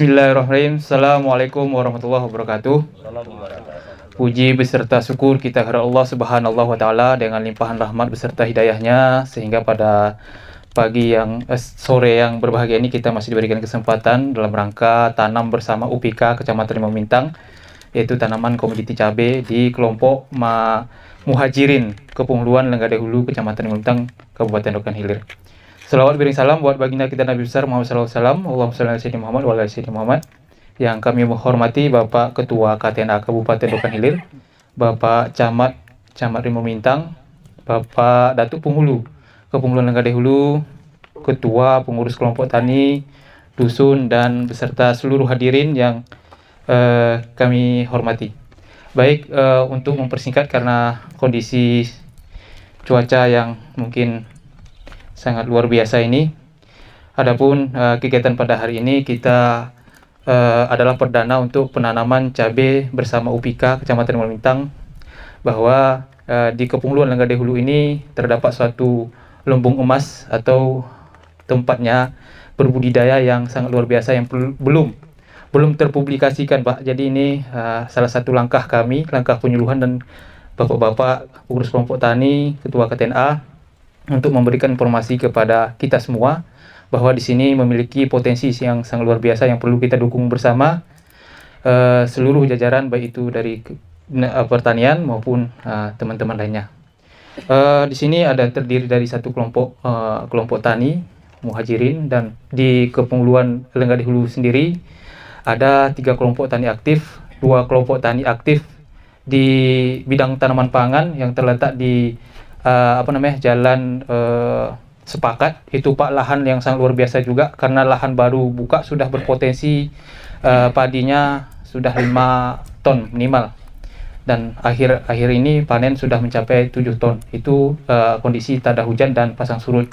Bismillahirrahmanirrahim. Assalamualaikum warahmatullahi wabarakatuh. Puji beserta syukur kita kepada Allah Subhanahu wa taala dengan limpahan rahmat beserta hidayahnya sehingga pada sore yang berbahagia ini kita masih diberikan kesempatan dalam rangka tanam bersama UPK Kecamatan Rimau Mintang, yaitu tanaman komoditi cabai di kelompok Muhajirin Kepulauan Lenggah Dahulu Kecamatan Rimau Mintang Kabupaten Rokan Hilir. Salawat bering salam buat baginda kita Nabi besar Muhammad sallallahu alaihi wasallam. Allahumma shalli ala sayyidina Muhammad wa ala sayyidina Muhammad. Yang kami menghormati Bapak Ketua KTNA Kabupaten Rokan Hilir, Bapak Camat Rimau Mintang, Bapak Datuk Penghulu Kepulauan Lenggah Dahulu, Ketua Pengurus Kelompok Tani, Dusun, dan beserta seluruh hadirin yang kami hormati. Baik, untuk mempersingkat karena kondisi cuaca yang mungkin sangat luar biasa ini. Adapun kegiatan pada hari ini kita adalah perdana untuk penanaman cabai bersama UPK Kecamatan Rimau Mintang, bahwa di Kepulauan Lenggah Dahulu ini terdapat suatu lumbung emas atau tempatnya berbudidaya yang sangat luar biasa yang belum terpublikasikan, Pak. Jadi ini salah satu langkah kami, langkah penyuluhan dan Bapak-bapak pengurus kelompok tani, Ketua KTNA, untuk memberikan informasi kepada kita semua bahwa di sini memiliki potensi yang sangat luar biasa yang perlu kita dukung bersama seluruh jajaran, baik itu dari pertanian maupun teman-teman lainnya. Di sini terdiri dari satu kelompok tani Muhajirin, dan di Kepulauan Lenggah Dahulu sendiri ada 3 kelompok tani aktif, 2 kelompok tani aktif di bidang tanaman pangan yang terletak di Jalan Sepakat. Itu Pak, lahan yang sangat luar biasa juga karena lahan baru buka, sudah berpotensi padinya sudah 5 ton minimal, dan akhir ini panen sudah mencapai 7 ton. Itu kondisi tak ada hujan dan pasang surut.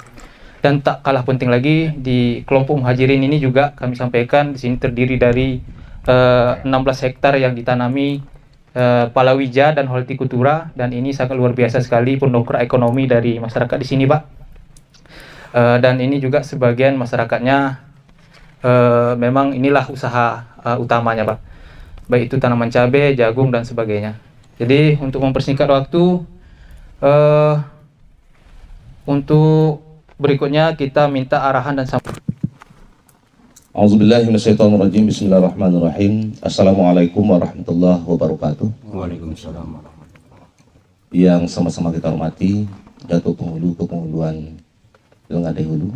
Dan tak kalah penting lagi, di kelompok Muhajirin ini juga kami sampaikan di sini terdiri dari 16 hektar yang ditanami palawija dan hortikultura, dan ini sangat luar biasa sekali pendongkrak ekonomi dari masyarakat di sini, Pak. Dan ini juga sebagian masyarakatnya memang inilah usaha utamanya, Pak, baik itu tanaman cabai, jagung, dan sebagainya. Jadi untuk mempersingkat waktu, untuk berikutnya kita minta arahan dan sampai. A'udzubillahi minasyaitonirrajim. Bismillahirrahmanirrahim. Assalamualaikum warahmatullahi wabarakatuh. Waalaikumsalam. Yang sama-sama kita hormati Datuk Penghulu Kepulauan Lenggah Dahulu,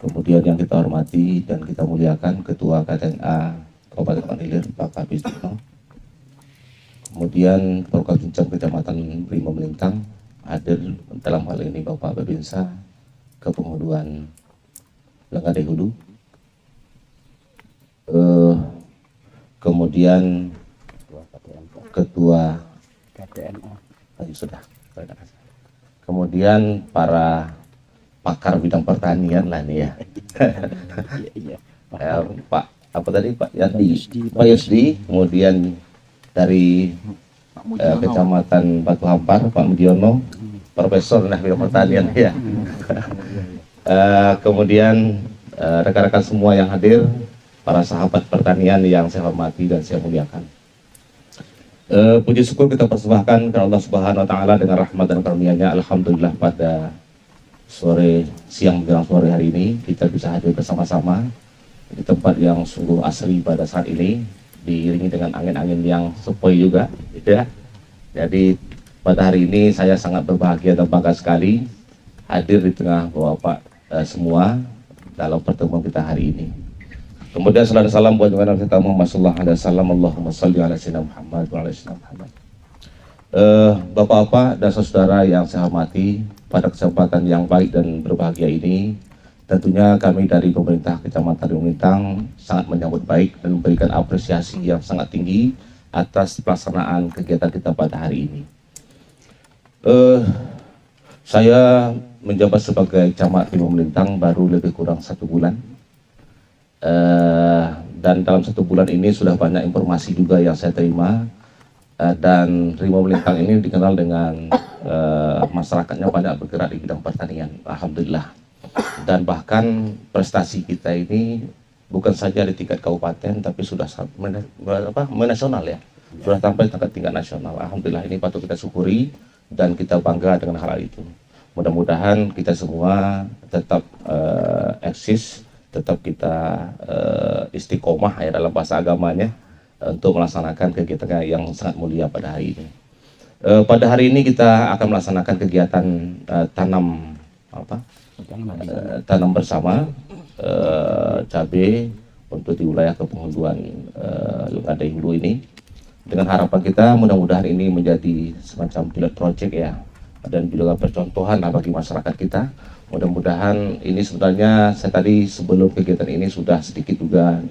kemudian yang kita hormati dan kita muliakan Ketua KTNA Kabupaten Rokan Hilir Pak Kabis Dino, kemudian Prokabinjam Kecamatan Rimau Mintang, hadir dalam hal ini Bapak Babinsa Kepulauan Lenggah Dahulu, kemudian Ketua KTNA, kemudian para pakar bidang pertanian lah nih ya. Pak Yusdi, kemudian dari Kecamatan Batu Hampar Pak Mudiono, Profesor nah bidang pertanian ya. Kemudian rekan-rekan semua yang hadir, para sahabat pertanian yang saya hormati dan saya muliakan. Puji syukur kita persembahkan kepada Allah Subhanahu wa taala dengan rahmat dan karunia-Nya. Alhamdulillah, pada siang menjelang sore hari ini kita bisa hadir bersama-sama di tempat yang sungguh asri pada saat ini, diiringi dengan angin-angin yang sepoi juga, gitu ya. Jadi pada hari ini saya sangat berbahagia dan bangga sekali hadir di tengah Bapak semua dalam pertemuan kita hari ini. Kemudian salam salam buat Nabi kita Muhammad sallallahu alaihi wasallam. Allahumma shalli ala sayyidina Muhammad wa ala sayyidina Muhammad. Bapak-bapak dan saudara yang saya hormati, pada kesempatan yang baik dan berbahagia ini, tentunya kami dari pemerintah Kecamatan Rimau Mintang sangat menyambut baik dan memberikan apresiasi yang sangat tinggi atas pelaksanaan kegiatan kita pada hari ini. Saya menjabat sebagai camat Rimau Mintang baru lebih kurang 1 bulan. Dan dalam 1 bulan ini sudah banyak informasi juga yang saya terima, dan Rimau Mintang ini dikenal dengan masyarakatnya banyak bergerak di bidang pertanian, alhamdulillah. Dan bahkan prestasi kita ini bukan saja di tingkat kabupaten, tapi sudah menasional ya, sudah sampai tingkat nasional. Alhamdulillah, ini patut kita syukuri dan kita bangga dengan hal itu. Mudah-mudahan kita semua tetap eksis, tetap kita istiqomah ya dalam bahasa agamanya untuk melaksanakan kegiatan yang sangat mulia pada hari ini. Pada hari ini kita akan melaksanakan kegiatan tanam bersama cabai untuk di wilayah kepenghuluan Lengadai Hulu ini, dengan harapan kita mudah-mudahan ini menjadi semacam pilot project ya, dan juga percontohan bagi masyarakat kita. Mudah-mudahan ini sebenarnya saya tadi sebelum kegiatan ini sudah sedikit juga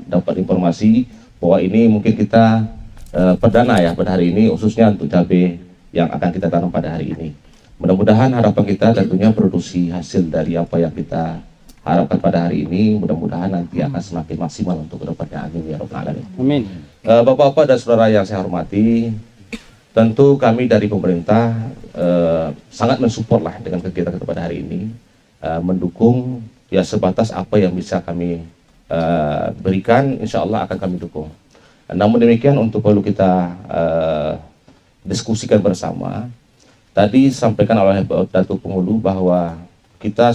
dapat informasi bahwa ini mungkin kita perdana ya pada hari ini, khususnya untuk cabai yang akan kita tanam pada hari ini. Mudah-mudahan harapan kita tentunya produksi hasil dari apa yang kita harapkan pada hari ini, mudah-mudahan nanti akan semakin maksimal untuk kedepannya. Amin ya rabbal alamin. Amin. Bapak-bapak dan saudara yang saya hormati, tentu kami dari pemerintah sangat mensupport lah dengan kegiatan kita pada hari ini, mendukung ya sebatas apa yang bisa kami berikan, insya Allah akan kami dukung. Namun demikian, untuk perlu kita diskusikan bersama. Tadi sampaikan oleh Datuk Penghulu bahwa kita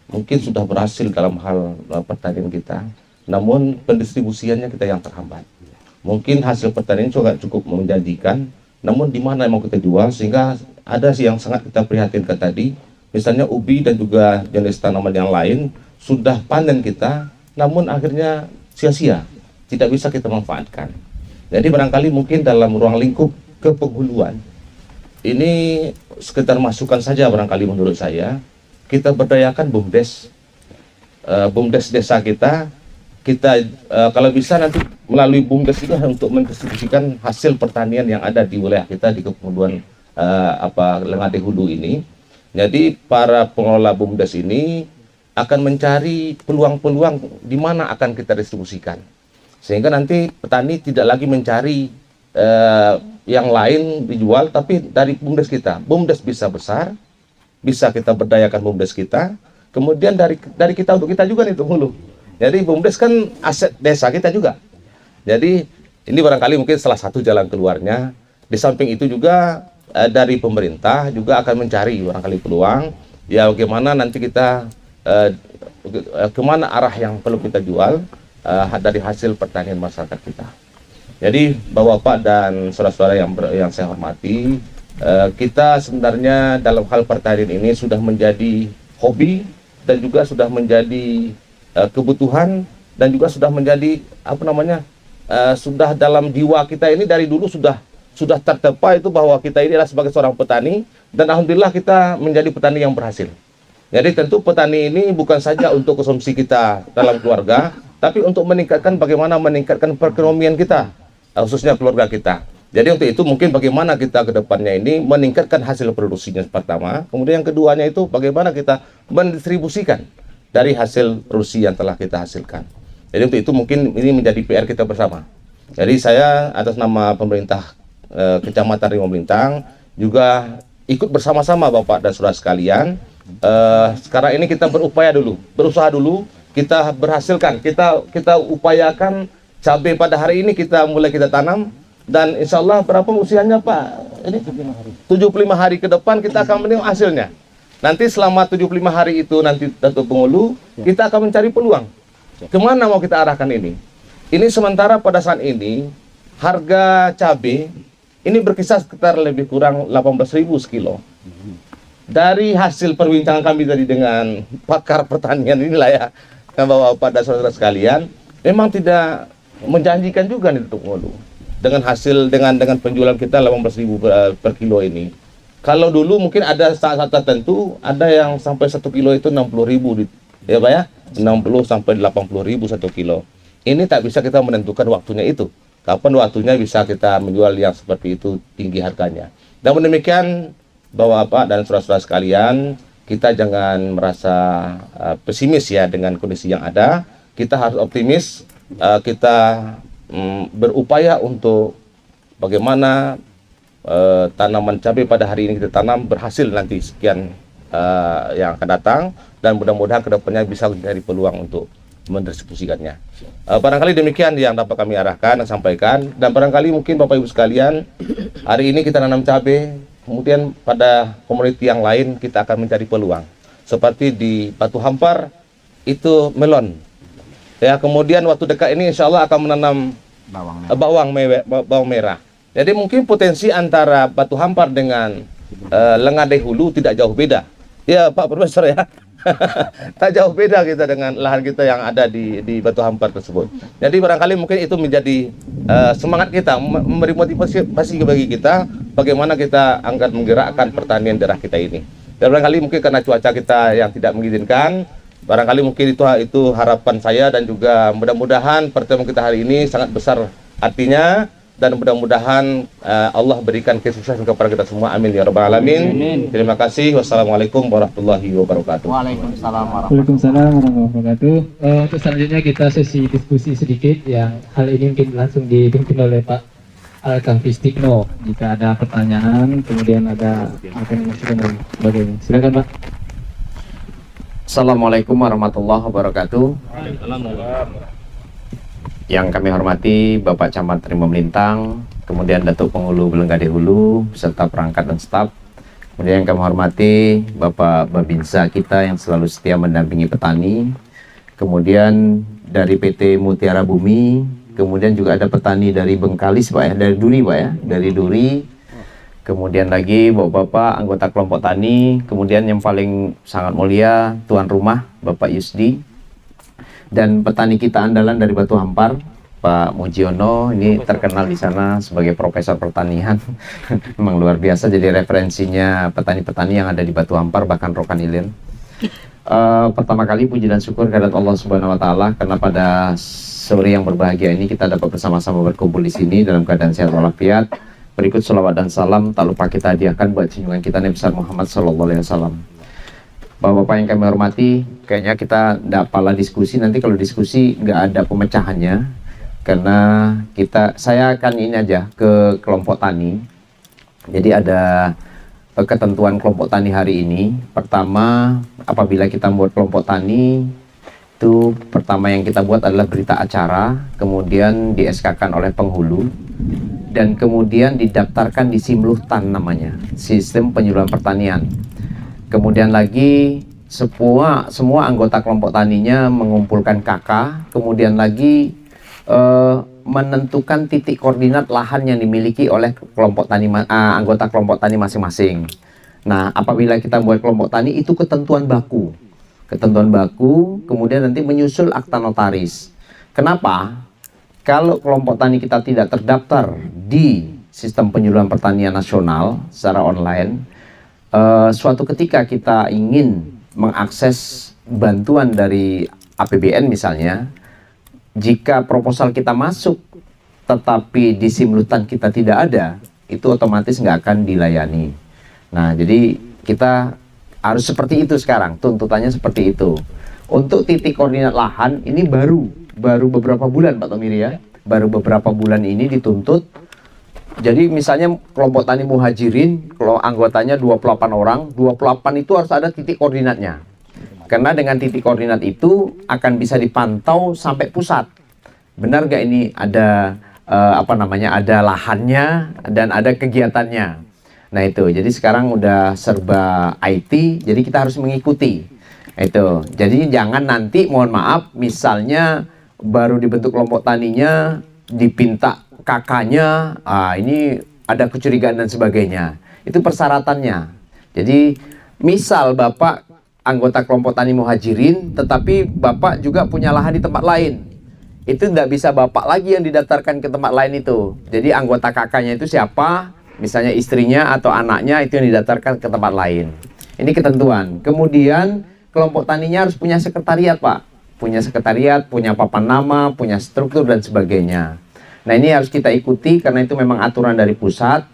mungkin sudah berhasil dalam hal pertanian kita, namun pendistribusiannya kita yang terhambat. Mungkin hasil pertanian juga cukup menjanjikan, namun di mana mau kita jual, sehingga ada yang sangat kita prihatinkan tadi, misalnya ubi dan juga jenis tanaman yang lain sudah panen kita, namun akhirnya sia-sia, tidak bisa kita manfaatkan. Jadi barangkali mungkin dalam ruang lingkup kepenghuluan ini sekedar masukan saja barangkali menurut saya, kita berdayakan BUMDes, BUMDes desa kita kalau bisa nanti melalui BUMDes itu untuk mendistribusikan hasil pertanian yang ada di wilayah kita di kepenghuluan Lengadai Hulu ini. Jadi para pengelola BUMDes ini akan mencari peluang-peluang di mana akan kita distribusikan, sehingga nanti petani tidak lagi mencari yang lain dijual, tapi dari BUMDes kita. BUMDes bisa besar, bisa kita berdayakan BUMDes kita, kemudian dari kita untuk kita juga nih Hulu. Jadi BUMDes kan aset desa kita juga. Jadi ini barangkali mungkin salah satu jalan keluarnya. Di samping itu juga dari pemerintah juga akan mencari barangkali peluang ya, bagaimana nanti kita kemana arah yang perlu kita jual dari hasil pertanian masyarakat kita. Jadi Bapak dan saudara-saudara yang saya hormati, kita sebenarnya dalam hal pertanian ini sudah menjadi hobi dan juga sudah menjadi kebutuhan, dan juga sudah menjadi sudah dalam jiwa kita ini dari dulu sudah tertepa itu bahwa kita ini adalah sebagai seorang petani, dan alhamdulillah kita menjadi petani yang berhasil. Jadi tentu petani ini bukan saja untuk konsumsi kita dalam keluarga, tapi untuk bagaimana meningkatkan perekonomian kita, khususnya keluarga kita. Jadi untuk itu mungkin bagaimana kita ke depannya ini meningkatkan hasil produksinya pertama, kemudian yang keduanya itu bagaimana kita mendistribusikan dari hasil produksi yang telah kita hasilkan. Jadi untuk itu mungkin ini menjadi PR kita bersama. Jadi saya atas nama pemerintah Kecamatan Rimau Melintang juga ikut bersama-sama Bapak dan Saudara sekalian. Sekarang ini kita berusaha dulu, kita berhasilkan, kita upayakan cabai pada hari ini kita tanam, dan insya Allah berapa usianya Pak? Ini 75 hari ke depan kita akan menengok hasilnya. Nanti selama 75 hari itu nanti Datuk Penghulu kita akan mencari peluang. Kemana mau kita arahkan ini? Ini sementara pada saat ini harga cabai ini berkisar sekitar lebih kurang 18.000 sekilo. Dari hasil perbincangan kami tadi dengan pakar pertanian inilah ya, Bapak dan saudara sekalian, memang tidak menjanjikan juga nih Datuk Penghulu. Dengan hasil dengan penjualan kita 18.000 per kilo ini. Kalau dulu mungkin ada saat-saat tertentu ada yang sampai 1 kilo itu 60.000 ya Pak ya, 60 sampai 80.000 1 kilo. Ini tak bisa kita menentukan waktunya itu. Kapan waktunya bisa kita menjual yang seperti itu tinggi harganya. Namun demikian Bapak dan saudara-saudara sekalian, kita jangan merasa pesimis ya dengan kondisi yang ada. Kita harus optimis, kita berupaya untuk bagaimana tanaman cabai pada hari ini kita tanam berhasil nanti sekian yang akan datang, dan mudah-mudahan kedepannya bisa menjadi peluang untuk mendistribusikannya. Barangkali demikian yang dapat kami arahkan dan sampaikan, dan barangkali mungkin Bapak Ibu sekalian, hari ini kita nanam cabai, kemudian pada komoditi yang lain kita akan mencari peluang. Seperti di Batu Hampar itu melon. Ya, kemudian waktu dekat ini insya Allah akan menanam bawang merah. Jadi mungkin potensi antara Batu Hampar dengan Lengadai Hulu tidak jauh beda. Ya Pak Profesor ya. Tak jauh beda kita dengan lahan kita yang ada di Batu Hampar tersebut. Jadi barangkali mungkin itu menjadi semangat kita, memberi motivasi bagi kita bagaimana kita akan menggerakkan pertanian daerah kita ini. Dan barangkali mungkin karena cuaca kita yang tidak mengizinkan, barangkali mungkin itu harapan saya, dan juga mudah-mudahan pertemuan kita hari ini sangat besar artinya, dan mudah-mudahan Allah berikan kesuksesan kepada kita semua. Amin ya rabbal alamin. Amin. Terima kasih. Wassalamualaikum warahmatullahi wabarakatuh. Waalaikumsalam warahmatullahi wabarakatuh. Untuk selanjutnya kita sesi diskusi sedikit, yang hal ini mungkin langsung dipimpin oleh Pak Kang Fistikno. Jika ada pertanyaan, kemudian ada masukan dan sebagainya. Silakan Pak. Assalamualaikum warahmatullahi wabarakatuh. Yang kami hormati Bapak Camat Rimba Melintang, kemudian Datuk Penghulu Lengadai Hulu, beserta perangkat dan staf. Kemudian yang kami hormati Bapak Babinsa kita yang selalu setia mendampingi petani. Kemudian dari PT Mutiara Bumi, kemudian juga ada petani dari Bengkalis Pak ya, dari Duri Pak ya, dari Duri. Kemudian lagi Bapak-bapak anggota kelompok tani, kemudian yang paling sangat mulia tuan rumah Bapak Yusdi. Dan petani kita andalan dari Batu Hampar, Pak Mujiono, ini terkenal di sana sebagai profesor pertanian. Memang luar biasa, jadi referensinya petani-petani yang ada di Batu Hampar, bahkan Rokan Hilir. Pertama kali puji dan syukur kehadirat Allah Subhanahu wa Ta'ala, karena pada sore yang berbahagia ini kita dapat bersama-sama berkumpul di sini dalam keadaan sehat walafiat. Berikut salawat dan salam tak lupa kita hadiahkan buat junjungan kita Nabi besar Muhammad SAW. Bapak-bapak yang kami hormati, kayaknya kita tidak pala diskusi, nanti kalau diskusi nggak ada pemecahannya, karena saya akan ini aja ke kelompok tani. Jadi ada ketentuan kelompok tani hari ini. Pertama, apabila kita buat kelompok tani, itu pertama yang kita buat adalah berita acara, kemudian di SK-kan oleh penghulu, dan kemudian didaftarkan di Simluhtan namanya, Sistem Penyuluhan Pertanian. Kemudian lagi semua anggota kelompok taninya mengumpulkan KK, kemudian lagi menentukan titik koordinat lahan yang dimiliki oleh kelompok tani anggota kelompok tani masing-masing. Nah, apabila kita buat kelompok tani itu ketentuan baku, kemudian nanti menyusul akta notaris. Kenapa? Kalau kelompok tani kita tidak terdaftar di Sistem Penyuluhan Pertanian Nasional secara online, suatu ketika kita ingin mengakses bantuan dari APBN misalnya, jika proposal kita masuk tetapi di Simluhtan kita tidak ada, itu otomatis nggak akan dilayani. Nah, jadi kita harus seperti itu sekarang, tuntutannya seperti itu. Untuk titik koordinat lahan ini baru beberapa bulan Pak Tomiri ya, baru beberapa bulan ini dituntut. Jadi misalnya kelompok tani muhajirin, kalau anggotanya 28 orang, 28 itu harus ada titik koordinatnya. Karena dengan titik koordinat itu akan bisa dipantau sampai pusat. Benar gak ini ada ada lahannya dan ada kegiatannya. Nah itu, jadi sekarang udah serba IT, jadi kita harus mengikuti. Itu, jadi jangan nanti, mohon maaf, misalnya baru dibentuk kelompok taninya, dipinta kakaknya, ini ada kecurigaan dan sebagainya. Itu persyaratannya. Jadi misal Bapak anggota kelompok tani muhajirin, tetapi Bapak juga punya lahan di tempat lain, itu tidak bisa Bapak lagi yang didaftarkan ke tempat lain itu. Jadi anggota kakaknya itu siapa, misalnya istrinya atau anaknya, itu yang didaftarkan ke tempat lain. Ini ketentuan. Kemudian kelompok taninya harus punya sekretariat Pak, punya sekretariat, punya papan nama, punya struktur dan sebagainya. Nah ini harus kita ikuti karena itu memang aturan dari pusat.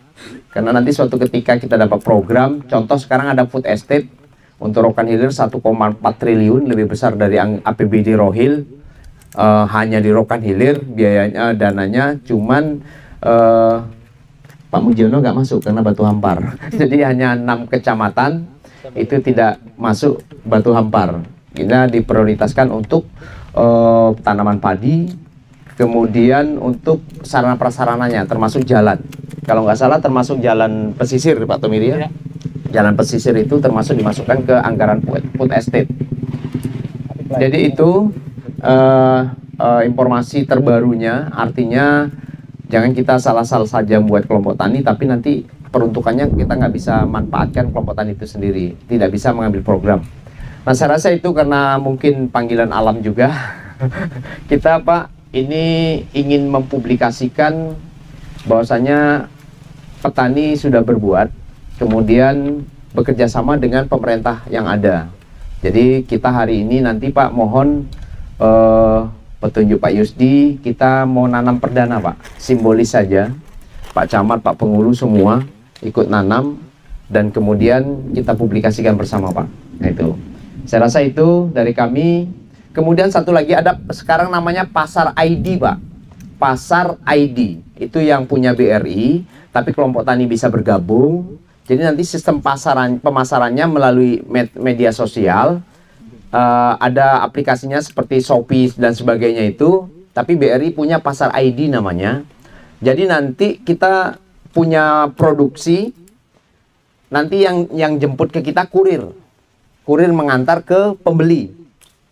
Karena nanti suatu ketika kita dapat program, contoh sekarang ada food estate untuk Rokan Hilir 1,4 triliun, lebih besar dari APBD Rohil. Hanya di Rokan Hilir biayanya, dananya cuman Pak Mujiono nggak masuk karena Batu Hampar. Jadi hanya 6 kecamatan itu tidak masuk Batu Hampar. Kita diprioritaskan untuk tanaman padi, kemudian untuk sarana prasarananya termasuk jalan. Kalau nggak salah termasuk jalan pesisir, Pak Tomiri ya. Jalan pesisir itu termasuk dimasukkan ke anggaran food estate. Jadi itu informasi terbarunya, artinya jangan kita salah-salah saja buat kelompok tani, tapi nanti peruntukannya kita nggak bisa manfaatkan kelompok tani itu sendiri, tidak bisa mengambil program. Nah, saya rasa itu karena mungkin panggilan alam juga. Kita Pak ini ingin mempublikasikan bahwasanya petani sudah berbuat, kemudian bekerja sama dengan pemerintah yang ada. Jadi kita hari ini nanti Pak mohon petunjuk Pak Yusdi, kita mau nanam perdana Pak, simbolis saja. Pak Camat, Pak Pengulu semua ikut nanam dan kemudian kita publikasikan bersama Pak. Nah itu, saya rasa itu dari kami. Kemudian satu lagi ada sekarang namanya Pasar ID Pak. Pasar ID itu yang punya BRI, tapi kelompok tani bisa bergabung. Jadi nanti sistem pemasarannya melalui media sosial, ada aplikasinya seperti Shopee dan sebagainya itu, tapi BRI punya Pasar ID namanya. Jadi nanti kita punya produksi, nanti yang jemput ke kita kurir mengantar ke pembeli.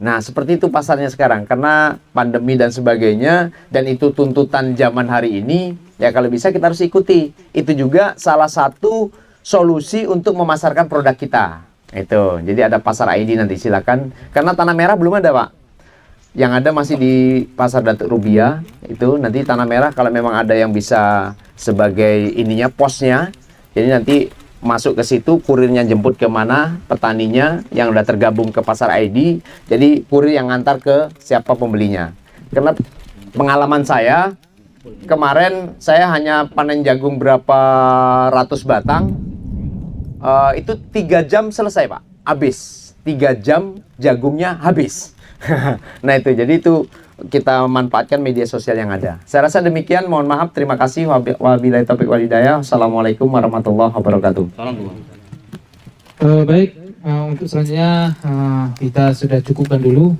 Nah, seperti itu pasarnya sekarang, karena pandemi dan sebagainya, dan itu tuntutan zaman hari ini, ya kalau bisa kita harus ikuti. Itu juga salah satu solusi untuk memasarkan produk kita. Itu, jadi ada Pasar ID nanti silakan. Karena tanah merah belum ada Pak. Yang ada masih di Pasar Datuk Rubiah, itu nanti tanah merah kalau memang ada yang bisa sebagai ininya, posnya, jadi nanti masuk ke situ, kurirnya jemput ke mana, petaninya yang udah tergabung ke Pasar ID, jadi kurir yang ngantar ke siapa pembelinya. Karena pengalaman saya, kemarin saya hanya panen jagung berapa ratus batang, itu 3 jam selesai Pak, habis. 3 jam jagungnya habis. Nah itu, jadi itu kita manfaatkan media sosial yang ada. Saya rasa demikian, mohon maaf, terima kasih. Wabillahi taufiq wal hidayah. Assalamualaikum warahmatullahi wabarakatuh. Baik, untuk selanjutnya kita sudah cukupkan dulu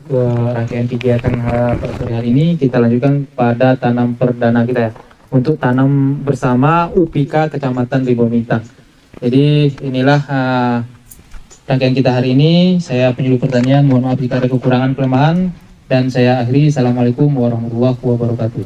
rangkaian kegiatan pada sore hari ini. Kita lanjutkan pada tanam perdana kita ya, untuk tanam bersama UPK Kecamatan Rimbo Mintang. Jadi inilah rangkaian kita hari ini. Saya penyuluh pertanian, mohon maaf jika ada kekurangan kelemahan, dan saya akhiri. Assalamualaikum warahmatullahi wabarakatuh.